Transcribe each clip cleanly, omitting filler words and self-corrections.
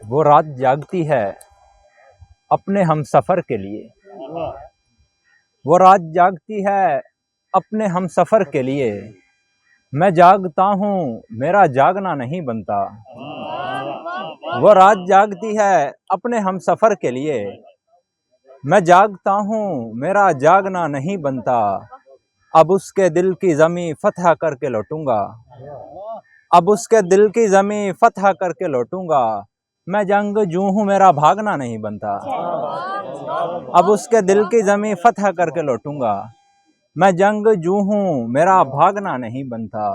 वो रात जागती है अपने हम सफ़र के लिए, वो रात जागती है अपने हम सफ़र के लिए। मैं जागता हूँ मेरा जागना नहीं बनता। वो रात जागती है अपने हम सफ़र के लिए। मैं जागता हूँ मेरा जागना नहीं बनता। अब उसके दिल की ज़मीं फ़तह करके लौटूंगा। अब उसके दिल की ज़मीं फ़तह करके लौटूंगा। मैं जंगजू हूँ मेरा भागना नहीं बनता। अब उसके दिल की ज़मीं फ़तह करके लौटूंगा। मैं जंगजू हूँ मेरा भागना नहीं बनता।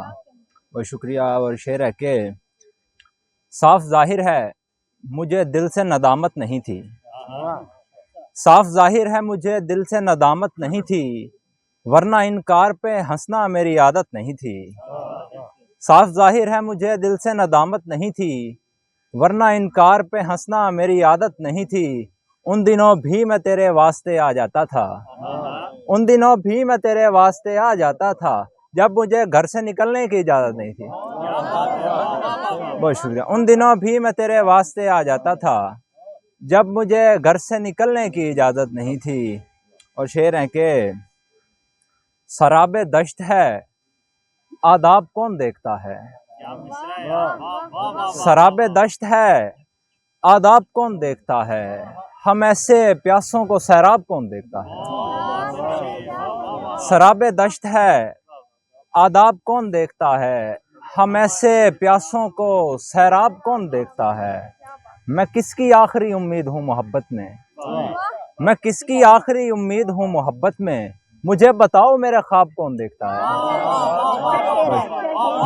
और शुक्रिया। और शेर है कि साफ ज़ाहिर है मुझे दिल से नदामत नहीं थी। साफ ज़ाहिर है मुझे दिल से नदामत नहीं थी, वरना इनकार पे हंसना मेरी आदत नहीं थी। साफ ज़ाहिर है मुझे दिल से नदामत नहीं थी, वरना इनकार पे हंसना मेरी आदत नहीं थी। उन दिनों भी मैं तेरे वास्ते आ जाता था। उन दिनों भी मैं तेरे वास्ते आ जाता था, जब मुझे घर से निकलने की इजाज़त नहीं थी। बहुत शुक्रिया। उन दिनों भी मैं तेरे वास्ते आ जाता था, जब मुझे घर से निकलने की इजाज़त नहीं थी। और शेर है कि शराबे दश्त है आदाब कौन देखता है। शराबे दश्त है आदाब कौन देखता है, हम ऐसे प्यासों को सैराब कौन देखता है। शराबे दश्त है आदाब कौन देखता है, हम ऐसे प्यासों को सैराब कौन देखता है। मैं किसकी आखिरी उम्मीद हूँ मोहब्बत में, मैं किसकी आखिरी उम्मीद हूँ मोहब्बत में। मुझे बताओ मेरे ख्वाब कौन देखता है।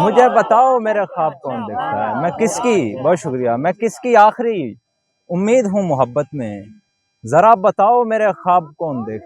मुझे बताओ मेरे ख्वाब कौन देखता है। मैं किसकी, बहुत शुक्रिया, मैं किसकी आखिरी उम्मीद हूँ मोहब्बत में, ज़रा बताओ मेरे ख्वाब कौन देखता है।